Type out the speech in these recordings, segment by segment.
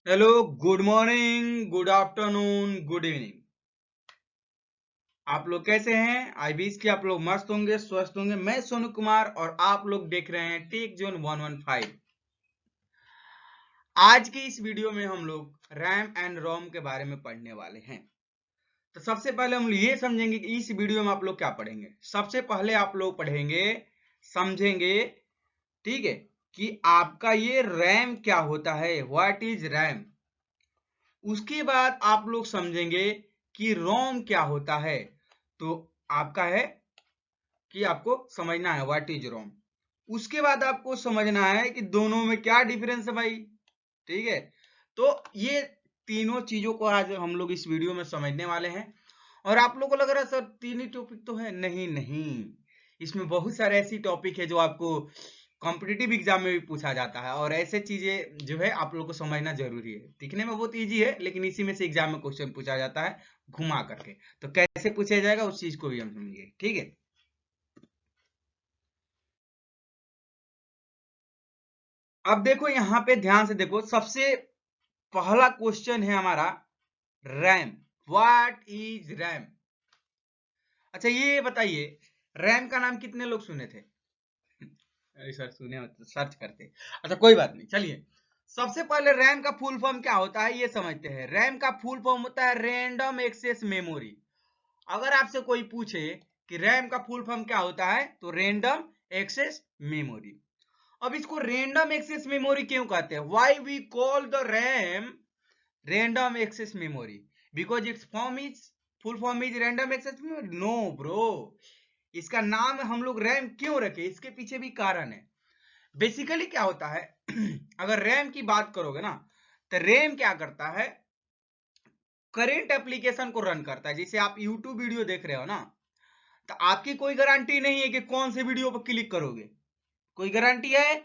Hello, good morning, good afternoon, good evening. आप लोग कैसे हैं? आई विश कि आप लोग मस्त होंगे, स्वस्थ होंगे। मैं सोनू कुमार और आप लोग देख रहे हैं टेक जोन 115। आज की इस वीडियो में हम लोग रैम एंड रोम के बारे में पढ़ने वाले हैं। तो सबसे पहले हम ये समझेंगे कि इस वीडियो में आप लोग क्या पढ़ेंगे। सबसे पहले आप लोग पढ़ेंगे, समझेंगे, ठीक है, कि आपका ये रैम क्या होता है, व्हाट इज रैम। उसके बाद आप लोग समझेंगे कि रोम क्या होता है। तो आपका है कि आपको समझना है व्हाट इज रोम। उसके बाद आपको समझना है कि दोनों में क्या डिफरेंस है भाई। ठीक है, तो ये तीनों चीजों को आज हम लोग इस वीडियो में समझने वाले हैं। और आप लोगों को लग रहा है सर तीन ही टॉपिक तो है, नहीं नहीं, इसमें बहुत सारे ऐसी टॉपिक है जो आपको कॉम्पिटिटिव एग्जाम में भी पूछा जाता है। और ऐसे चीजें जो है आप लोग को समझना जरूरी है। दिखने में बहुत इजी है लेकिन इसी में से एग्जाम में क्वेश्चन पूछा जाता है घुमा करके। तो कैसे पूछा जाएगा उस चीज को भी हम समझिए, ठीक है। अब देखो यहाँ पे ध्यान से देखो, सबसे पहला क्वेश्चन है हमारा रैम। What is RAM? अच्छा ये बताइए, रैम का नाम कितने लोग सुने थे? अरे सर सुने हो तो सर्च करते। अच्छा कोई बात नहीं, चलिए सबसे पहले रैम का फुल फॉर्म क्या होता है ये समझते हैं। रैम का फुल फॉर्म होता है रैंडम एक्सेस मेमोरी। अगर आपसे कोई पूछे कि रैम का फुल फॉर्म क्या होता है तो रैंडम एक्सेस मेमोरी। अब इसको रैंडम एक्सेस मेमोरी क्यों कहते हैं? Why we call the RAM random access memory? Because its form is full form is random access memory? No bro, इसका नाम हम लोग रैम क्यों रखे, इसके पीछे भी कारण है। बेसिकली क्या होता है अगर रैम की बात करोगे ना, तो रैम क्या करता है, करेंट एप्लीकेशन को रन करता है। जैसे आप यूट्यूब वीडियो देख रहे हो ना, तो आपकी कोई गारंटी नहीं है कि कौन से वीडियो पर क्लिक करोगे। कोई गारंटी है?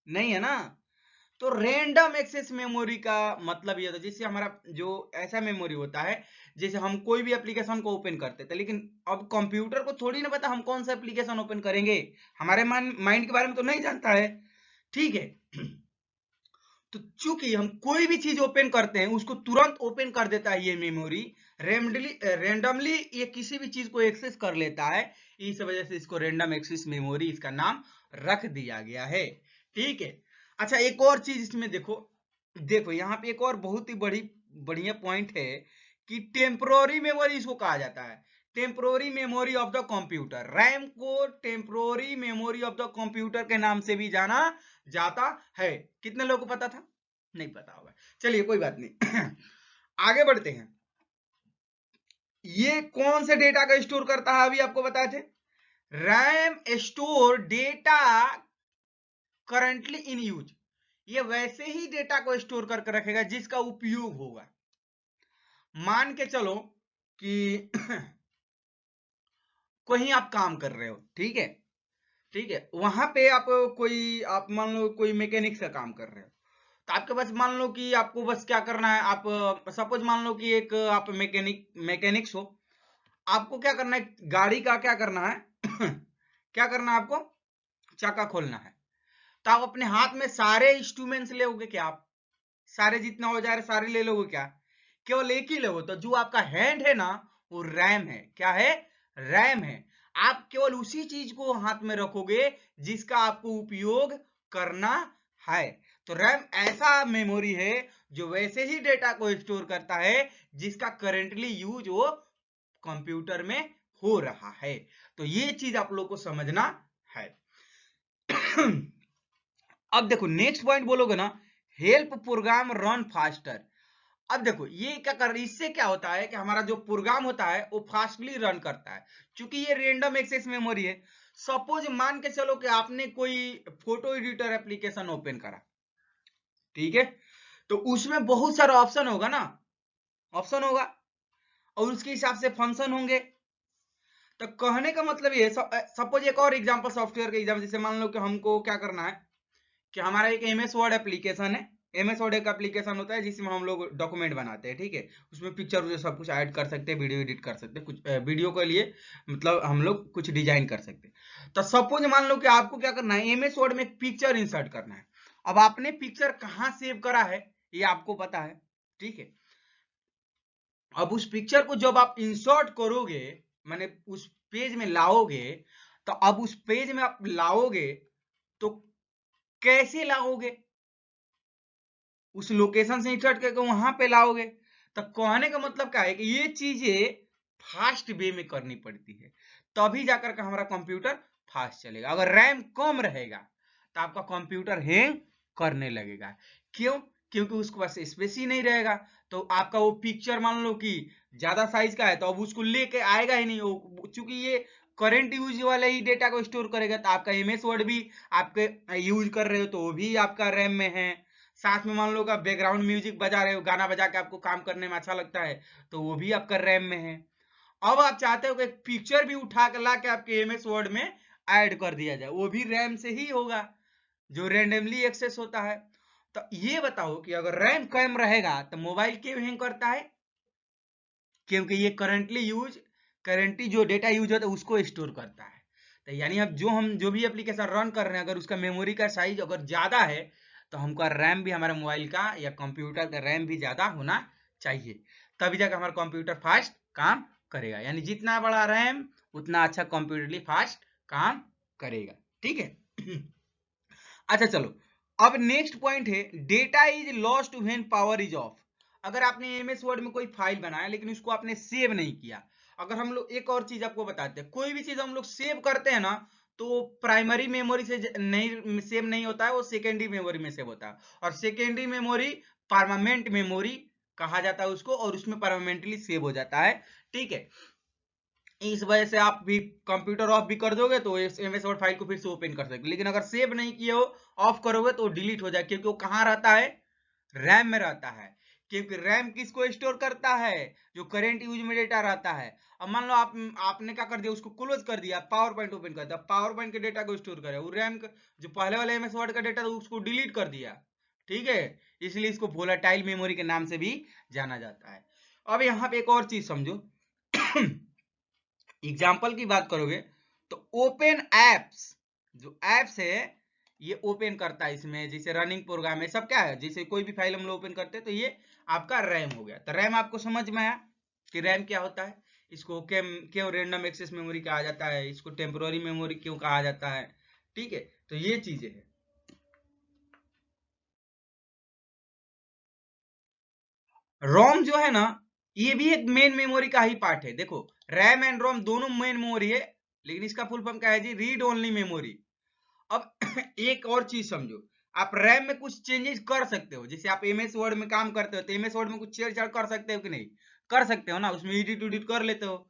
नहीं है ना। तो रैंडम एक्सेस मेमोरी का मतलब ये होता है, जैसे हमारा जो ऐसा मेमोरी होता है, जैसे हम कोई भी एप्लीकेशन को ओपन करते थे, लेकिन अब कंप्यूटर को थोड़ी ना पता हम कौन सा एप्लीकेशन ओपन करेंगे। हमारे माइंड के बारे में तो नहीं जानता है, ठीक है। तो चूंकि हम कोई भी चीज ओपन करते हैं उसको तुरंत ओपन कर देता है ये मेमोरी। रैंडमली ये किसी भी चीज को एक्सेस कर लेता है। इस वजह से इसको रैंडम एक्सेस मेमोरी इसका नाम रख दिया गया है, ठीक है। अच्छा एक और चीज इसमें देखो, देखो यहाँ पे एक और बहुत ही बड़ी बढ़िया पॉइंट है कि टेम्पोररी मेमोरी इसको कहा जाता है। Temporary memory of the computer, RAM को temporary memory of the computer के नाम से भी जाना जाता है। कितने लोगों को पता था? नहीं पता होगा, चलिए कोई बात नहीं आगे बढ़ते हैं। ये कौन से डेटा का स्टोर करता है अभी आपको बताए थे। RAM store data currently in use. ये वैसे ही डेटा को स्टोर करके रखेगा जिसका उपयोग होगा। मान के चलो कि कहीं आप काम कर रहे हो, ठीक है, ठीक है, वहां पे आप कोई, आप मान लो कोई मैकेनिक का काम कर रहे हो। तो आपके पास मान लो कि आपको बस क्या करना है, आप सपोज मान लो कि एक आप मैकेनिक्स हो। आपको क्या करना है, गाड़ी का क्या करना है क्या करना है आपको, चक्का खोलना है। तो आप अपने हाथ में सारे इंस्ट्रूमेंट्स लोगे क्या? आप सारे जितना औजार है सारे ले लोगे क्या? केवल एक ही लोगे। तो जो आपका हैंड है ना, वो रैम है। क्या है? रैम है। आप केवल उसी चीज को हाथ में रखोगे जिसका आपको उपयोग करना है। तो रैम ऐसा मेमोरी है जो वैसे ही डेटा को स्टोर करता है जिसका करेंटली यूज वो कंप्यूटर में हो रहा है। तो ये चीज आप लोग को समझना है अब देखो नेक्स्ट पॉइंट बोलोगे ना, हेल्प प्रोग्राम रन फास्टर। अब देखो ये क्या कर, इससे क्या होता है कि हमारा जो प्रोग्राम होता है वो फास्टली रन करता है, क्योंकि ये रैंडम एक्सेस मेमोरी है। सपोज मान के चलो कि आपने कोई फोटो एडिटर एप्लीकेशन ओपन करा, ठीक है, तो उसमें बहुत सारा ऑप्शन होगा ना, ऑप्शन होगा, और उसके हिसाब से फंक्शन होंगे। तो कहने का मतलब ये, सपोज एक और एग्जांपल सॉफ्टवेयर का एग्जांपल, जैसे मान लो कि हमको क्या करना है कि हमारा एक एमएस वर्ड एप्लीकेशन है। एमएस वर्ड एक एप्लीकेशन होता है जिसमें हम लोग डॉक्यूमेंट बनाते हैं, ठीक है। उसमें पिक्चर सब कुछ ऐड कर सकते हैं, वीडियो एडिट कर सकते हैं, कुछ वीडियो के लिए मतलब हम लोग कुछ डिजाइन कर सकते हैं। तो सपोज मान लो कि आपको क्या करना है, एमएस वर्ड में एक पिक्चर इंसर्ट करना है। अब आपने पिक्चर कहाँ सेव करा है, ये आपको पता है, ठीक है। अब उस पिक्चर को जब आप इंसर्ट करोगे, माने उस पेज में लाओगे, तो अब उस पेज में आप लाओगे तो कैसे लाओगे? उस लोकेशन से इंसर्ट करके वहां पे लाओगे। तो कहने का मतलब क्या है कि ये चीजें फास्ट वे में करनी पड़ती है, तभी जाकर के हमारा कंप्यूटर फास्ट चलेगा। अगर रैम कम रहेगा तो आपका कंप्यूटर हैंग करने लगेगा। क्यों? क्योंकि उसके पास स्पेस ही नहीं रहेगा। तो आपका वो पिक्चर मान लो कि ज्यादा साइज का है, तो अब उसको लेके आएगा ही नहीं, चूंकि ये करंट यूज वाले ही डेटा को स्टोर करेगा। तो आपका एमएस वर्ड भी आपके यूज कर रहे हो तो वो भी आपका रैम में है। साथ में मान लो आप बैकग्राउंड म्यूजिक बजा रहे हो, गाना बजा के आपको काम करने में अच्छा लगता है, तो वो भी आपका रैम में है। अब आप चाहते हो कि एक पिक्चर भी उठा के ला के आपके एमएस वर्ड में ऐड कर दिया जाए, वो भी रैम से ही होगा, जो रैंडमली एक्सेस होता है। तो ये बताओ कि अगर रैम कम रहेगा तो मोबाइल क्यों हैंग करता है? क्योंकि ये करंटली जो डेटा यूज होता है उसको स्टोर करता है। तो यानी अब हम जो भी एप्लीकेशन रन कर रहे हैं, अगर उसका मेमोरी का साइज अगर ज्यादा है, तो हमका रैम भी हमारे मोबाइल का या कंप्यूटर का रैम भी ज्यादा होना चाहिए, तभी जाकर हमारा कंप्यूटर फास्ट काम करेगा। यानी जितना बड़ा रैम उतना अच्छा कंप्यूटर फास्ट काम करेगा, ठीक है। अच्छा चलो, अब नेक्स्ट पॉइंट है data is lost when power is off. अगर आपने एमएस वर्ड में कोई फाइल बनाया लेकिन उसको आपने सेव नहीं किया, अगर हम लोग एक और चीज आपको बताते हैं, कोई भी चीज हम लोग सेव करते हैं ना, तो प्राइमरी मेमोरी से नहीं सेव नहीं होता है, वो सेकेंडरी मेमोरी में सेव होता है। और सेकेंडरी मेमोरी परमानेंट मेमोरी कहा जाता है उसको, और उसमें परमानेंटली सेव हो जाता है, ठीक है। इस वजह से आप भी कंप्यूटर ऑफ भी कर दोगे तो एमएस वर्ड फाइल को फिर से ओपन कर सकते, लेकिन अगर सेव नहीं किए हो, ऑफ करोगे तो डिलीट हो जाए, क्योंकि वो कहाँ रहता है? रैम में रहता है। क्योंकि रैम किसको स्टोर करता है? जो करंट यूज में डेटा रहता है। अब मान लो आपने क्या कर दिया, उसको क्लोज कर दिया, पावर पॉइंट ओपन कर दिया, पावर पॉइंट के डेटा को स्टोर करे, वो रैम जो पहले वाले एमएस वर्ड का डेटा था उसको डिलीट कर दिया, ठीक है। इसलिए इसको वोलेटाइल मेमोरी के नाम से भी जाना जाता है। अब यहाँ पे एक और चीज समझो। एग्जाम्पल की बात करोगे तो ओपन एप्स, जो एप्स है ये ओपन करता है, इसमें जैसे रनिंग प्रोग्राम है, सब क्या है, जैसे कोई भी फाइल हम लोग ओपन करते हैं तो ये आपका रैम हो गया। तो रैम आपको समझ में आया कि रैम क्या होता है, इसको क्यों रैंडम एक्सेस मेमोरी कहा जाता है, इसको टेम्पोररी मेमोरी क्यों कहा जाता है, ठीक है। तो ये चीजें है। रोम जो है ना, ये भी एक मेन मेमोरी का ही पार्ट है। देखो, रैम एंड रोम दोनों मेन मेमोरी है, लेकिन इसका फुल फॉर्म क्या है जी? Read only memory. अब एक और चीज समझो, आप रैम में कुछ चेंजेस कर सकते हो, जैसे आप एमएस वर्ड में काम करते हो तो एमएस वर्ड में कुछ छेड़छाड़ कर सकते हो कि नहीं? कर सकते हो ना, उसमें एडिट उडिट कर लेते हो।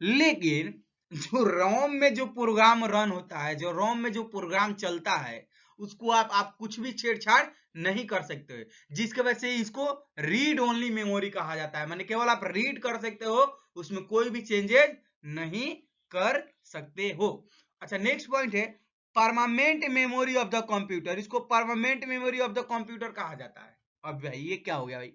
लेकिन जो रोम में जो प्रोग्राम रन होता है, जो रोम में जो प्रोग्राम चलता है, उसको आप कुछ भी छेड़छाड़ नहीं कर सकते हो, जिसके वजह से इसको रीड ओनली मेमोरी कहा जाता है। माने केवल आप रीड कर सकते हो, उसमें कोई भी चेंजेस नहीं कर सकते हो। अच्छा, नेक्स्ट पॉइंट है permanent memory of the computer. इसको permanent memory of the computer कहा जाता है। अब भाई ये क्या हो गया भाई?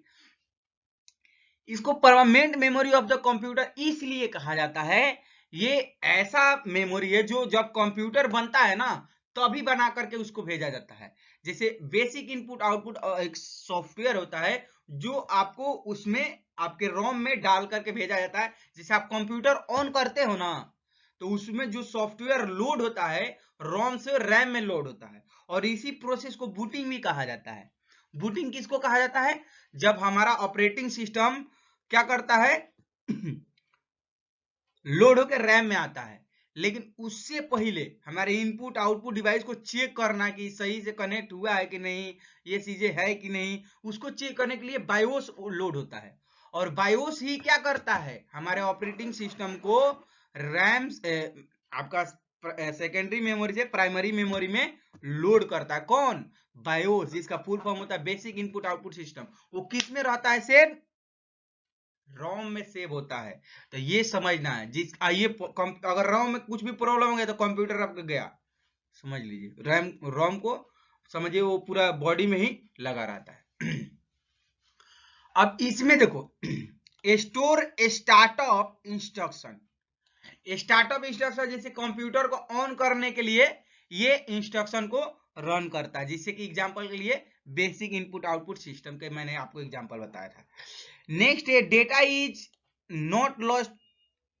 इसको permanent memory of the computer इसलिए कहा जाता है, ये ऐसा मेमोरी है जो जब कंप्यूटर बनता है ना तभी बना करके उसको भेजा जाता है। जैसे बेसिक इनपुट आउटपुट एक सॉफ्टवेयर होता है जो आपको उसमें आपके रोम में डाल करके भेजा जाता है। जैसे आप कंप्यूटर ऑन करते हो ना, तो उसमें जो सॉफ्टवेयर लोड होता है रोम से रैम में लोड होता है, और इसी प्रोसेस को बूटिंग भी कहा जाता है। बूटिंग किसको कहा जाता है? जब हमारा ऑपरेटिंग सिस्टम क्या करता है लोड होकर रैम में आता है, लेकिन उससे पहले हमारे इनपुट आउटपुट डिवाइस को चेक करना कि सही से कनेक्ट हुआ है कि नहीं, ये चीजें है कि नहीं, उसको चेक करने के लिए बायोस लोड होता है। और बायोस ही क्या करता है? हमारे ऑपरेटिंग सिस्टम को रैम आपका सेकेंडरी मेमोरी से प्राइमरी मेमोरी में लोड करता है। कौन? बायोस, जिसका फुल फॉर्म होता है बेसिक इनपुट आउटपुट सिस्टम। वो किस में रहता है? सेव रोम में सेव होता है। तो ये समझना है, अगर रोम में कुछ भी प्रॉब्लम हो गया तो कंप्यूटर आपका गया, समझ लीजिए। रैम रोम को समझिए वो पूरा बॉडी में ही लगा रहता है। अब इसमें देखो store startup instruction. Startup instruction जैसे कंप्यूटर को ऑन करने के लिए ये इंस्ट्रक्शन को रन करता है। जिससे कि एग्जांपल के लिए बेसिक इनपुट आउटपुट सिस्टम के मैंने आपको एग्जांपल बताया था। नेक्स्ट है data is not lost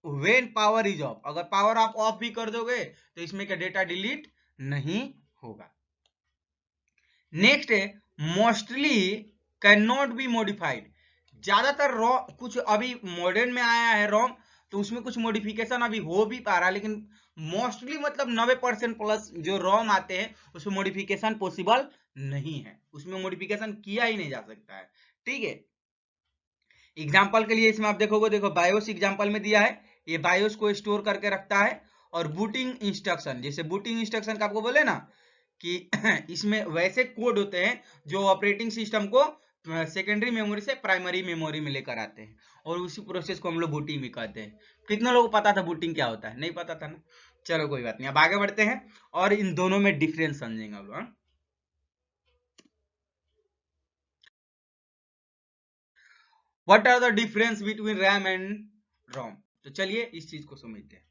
when power is off. अगर पावर आप ऑफ भी कर दोगे तो इसमें का डेटा डिलीट नहीं होगा। नेक्स्ट है mostly can not be modified. ज्यादातर रोम कुछ अभी मॉडर्न में आया है रोम, तो उसमें कुछ मॉडिफिकेशन अभी हो भी पा रहा है, लेकिन मोस्टली मतलब 90% प्लस जो रोम आते हैं उसमें मॉडिफिकेशन पॉसिबल नहीं है, उसमें मॉडिफिकेशन किया ही नहीं जा सकता है। ठीक है, एग्जाम्पल के लिए इसमें आप देखोगे, देखो बायोस एग्जाम्पल में दिया है, ये बायोस को स्टोर करके रखता है। और बूटिंग इंस्ट्रक्शन, जैसे बूटिंग इंस्ट्रक्शन का आपको बोले ना कि इसमें वैसे कोड होते हैं जो ऑपरेटिंग सिस्टम को सेकेंडरी मेमोरी से प्राइमरी मेमोरी में लेकर आते हैं, और उसी प्रोसेस को हम लोग बूटिंग भी कहते हैं। कितने लोगों को पता था बूटिंग क्या होता है? नहीं पता था ना। चलो कोई बात नहीं, अब आगे बढ़ते हैं और इन दोनों में डिफरेंस समझेंगे हम लोग। What are the difference between RAM and ROM? तो चलिए इस चीज को समझते हैं।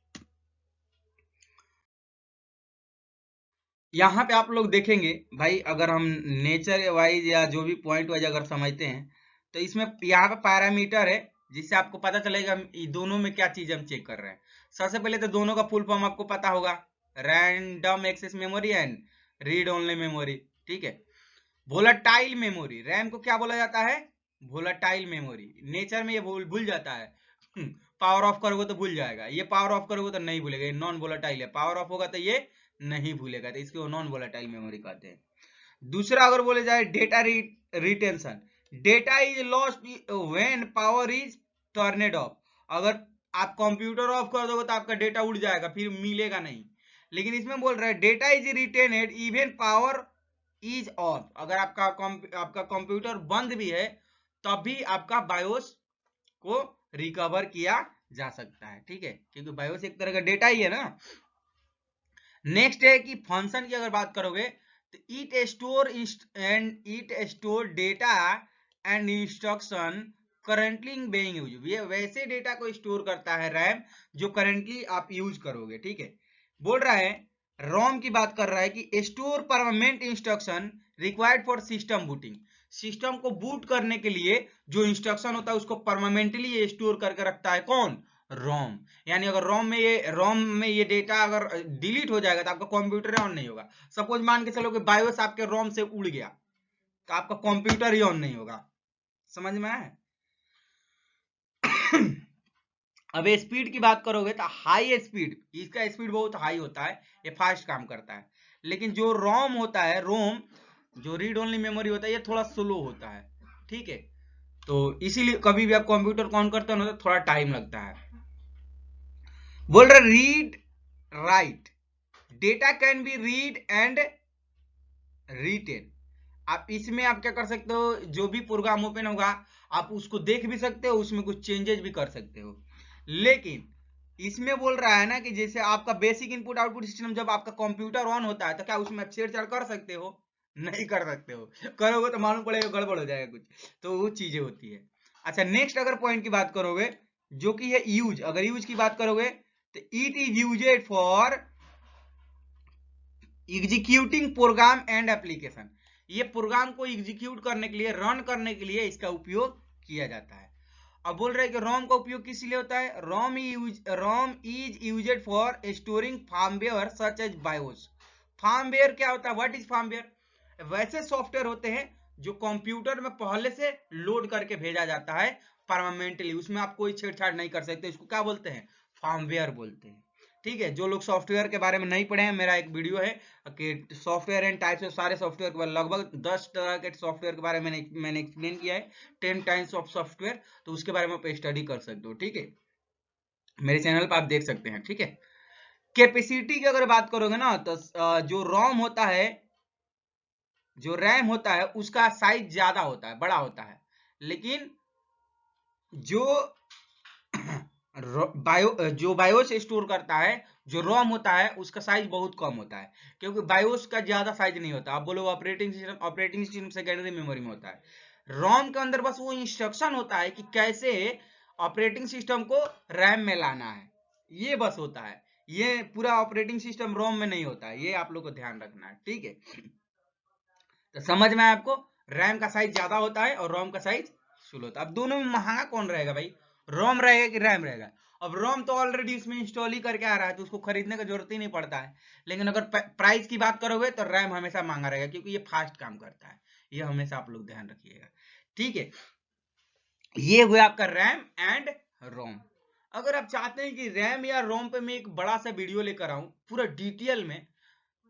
यहाँ पे आप लोग देखेंगे भाई, अगर हम नेचर वाइज या जो भी पॉइंट वाइज अगर समझते हैं, तो इसमें यहाँ पे पैरामीटर है जिससे आपको पता चलेगा दोनों में क्या चीज हम चेक कर रहे हैं। सबसे पहले तो दोनों का फुल फॉर्म आपको पता होगा, random access memory and read only memory. ठीक है, वोलेटाइल मेमोरी, रैम को क्या बोला जाता है? Volatile memory. नेचर में ये भूल जाता है, पावर ऑफ करोगे तो भूल जाएगा, ये पावर ऑफ करोगे तो नहीं भूलेगा, ये नॉन वोलेटाइल है, पावर ऑफ होगा तो ये नहीं भूलेगा, तो इसको नॉन वोलेटाइल मेमोरी कहते हैं। दूसरा अगर बोले जाए data retention, data is lost when power is turned off. अगर आप कंप्यूटर ऑफ कर दोगे तो आपका डेटा उड़ जाएगा, फिर मिलेगा नहीं। लेकिन इसमें बोल रहा है data is retained even power is off. अगर आपका कंप्यूटर बंद भी है तब भी आपका बायोस को रिकवर किया जा सकता है। ठीक है, क्योंकि बायोस एक तरह का डेटा ही है ना। नेक्स्ट है कि फंक्शन की अगर बात करोगे तो it store data and instruction currently being use. ये वैसे डेटा को स्टोर करता है रैम जो करंटली आप यूज करोगे। ठीक है, बोल रहा है रोम की बात कर रहा है कि store permanent instruction required for system booting. System को बूट करने के लिए जो इंस्ट्रक्शन होता है उसको परमानेंटली स्टोर करके रखता है कौन? रोम। यानी अगर रोम में ये डेटा अगर डिलीट हो जाएगा तो आपका कंप्यूटर ऑन नहीं होगा। सपोज मान के चलो कि बायोस आपके रोम से उड़ गया तो आपका कंप्यूटर ही ऑन नहीं होगा। समझ में आया? अब स्पीड की बात करोगे तो हाई स्पीड, इसका स्पीड बहुत हाई होता है, ये फास्ट काम करता है। लेकिन जो रोम होता है, रोम जो रीड ओनली मेमोरी होता है, ये थोड़ा स्लो होता है। ठीक है, तो इसीलिए कभी भी आप कंप्यूटर को ऑन करते हो ना तो थोड़ा टाइम लगता है। बोल रहे read write, data can be read and written. आप इसमें आप क्या कर सकते हो, जो भी प्रोग्राम ओपन होगा आप उसको देख भी सकते हो, उसमें कुछ चेंजेस भी कर सकते हो। लेकिन इसमें बोल रहा है ना कि जैसे आपका बेसिक इनपुट आउटपुट सिस्टम जब आपका कंप्यूटर ऑन होता है तो क्या उसमें आप छेड़छाड़ कर सकते हो? नहीं कर सकते हो, करोगे तो मालूम पड़ेगा गड़बड़ हो जाएगा कुछ, तो वो चीजें होती है। अच्छा, नेक्स्ट अगर पॉइंट की बात करोगे जो कि है यूज, अगर यूज की बात करोगे तो it is used for executing program and application. ये प्रोग्राम को एग्जीक्यूट करने के लिए, रन करने के लिए इसका उपयोग किया जाता है। अब बोल रहे हैं कि रोम का उपयोग किस लिए होता है? ROM is used for storing firmware such as BIOS. Firmware क्या होता है? What is firmware? वैसे सॉफ्टवेयर होते हैं जो कंप्यूटर में पहले से लोड करके भेजा जाता है परमानेंटली, उसमें आप कोई छेड़छाड़ नहीं कर सकते, इसको क्या बोलते हैं? फार्मवेयर बोलते हैं। ठीक है, जो लोग सॉफ्टवेयर के बारे में नहीं पढ़े हैं, मेरा एक वीडियो है कि सॉफ्टवेयर एंड टाइप्स ऑफ, सारे सॉफ्टवेयर के बारे में, लगभग 10 तरह के सॉफ्टवेयर के बारे में मैंने एक्सप्लेन किया है, 10 टाइप्स ऑफ सॉफ्टवेयर, तो उसके बारे में आप स्टडी कर सकते हो। ठीक है, मेरे चैनल पर आप देख सकते हैं। ठीक है, कैपेसिटी की अगर बात करोगे ना तो जो रोम होता है, जो रैम होता है उसका साइज ज्यादा होता है, बड़ा होता है, लेकिन जो जो बायोस स्टोर करता है, जो रोम होता है, उसका साइज बहुत कम होता है, क्योंकि बायोस का ज्यादा साइज नहीं होता। आप बोलो ऑपरेटिंग सिस्टम सेकेंडरी मेमोरी में होता है। रोम के अंदर बस वो इंस्ट्रक्शन होता है कि कैसे ऑपरेटिंग सिस्टम को रैम में लाना है, ये बस होता है। ये पूरा ऑपरेटिंग सिस्टम रोम में नहीं होता है, ये आप लोग को ध्यान रखना है। ठीक है, तो समझ में आया आपको, रैम का साइज ज्यादा होता है और रोम का साइज स्लो होता है। अब दोनों में महंगा कौन रहेगा भाई, रोम रहेगा कि रैम रहेगा? अब रोम तो ऑलरेडी उसमें इंस्टॉल ही करके आ रहा है तो उसको खरीदने का जरूरत ही नहीं पड़ता है। लेकिन अगर प्राइस की बात करोगे तो रैम हमेशा महंगा रहेगा, क्योंकि ये फास्ट काम करता है। ये हमेशा आप लोग ध्यान रखिएगा, ठीक है। ये हुआ आपका रैम एंड रोम। अगर आप चाहते हैं कि रैम या रोम पे मैं एक बड़ा सा वीडियो लेकर आऊं पूरा डिटेल में,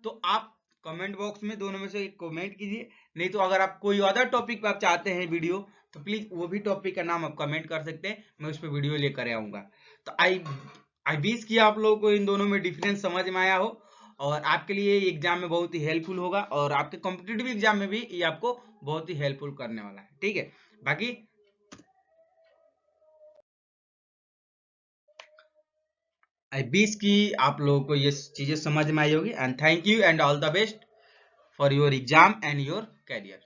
तो आप कमेंट बॉक्स में दोनों में से एक कमेंट कीजिए। नहीं तो अगर आप कोई अदर टॉपिक पे आप चाहते हैं वीडियो, तो प्लीज वो भी टॉपिक का नाम आप कमेंट कर सकते हैं, मैं उस पर वीडियो लेकर आऊंगा। तो आई विश कि आप लोगों को इन दोनों में डिफरेंस समझ में आया हो, और आपके लिए एग्जाम में बहुत ही हेल्पफुल होगा, और आपके कॉम्पिटिटिव एग्जाम में भी ये आपको बहुत ही हेल्पफुल करने वाला है, ठीक है। बाकी आई विश कि आप लोगों को ये चीजें समझ में आई होगी, and thank you and all the best for your exam and your career.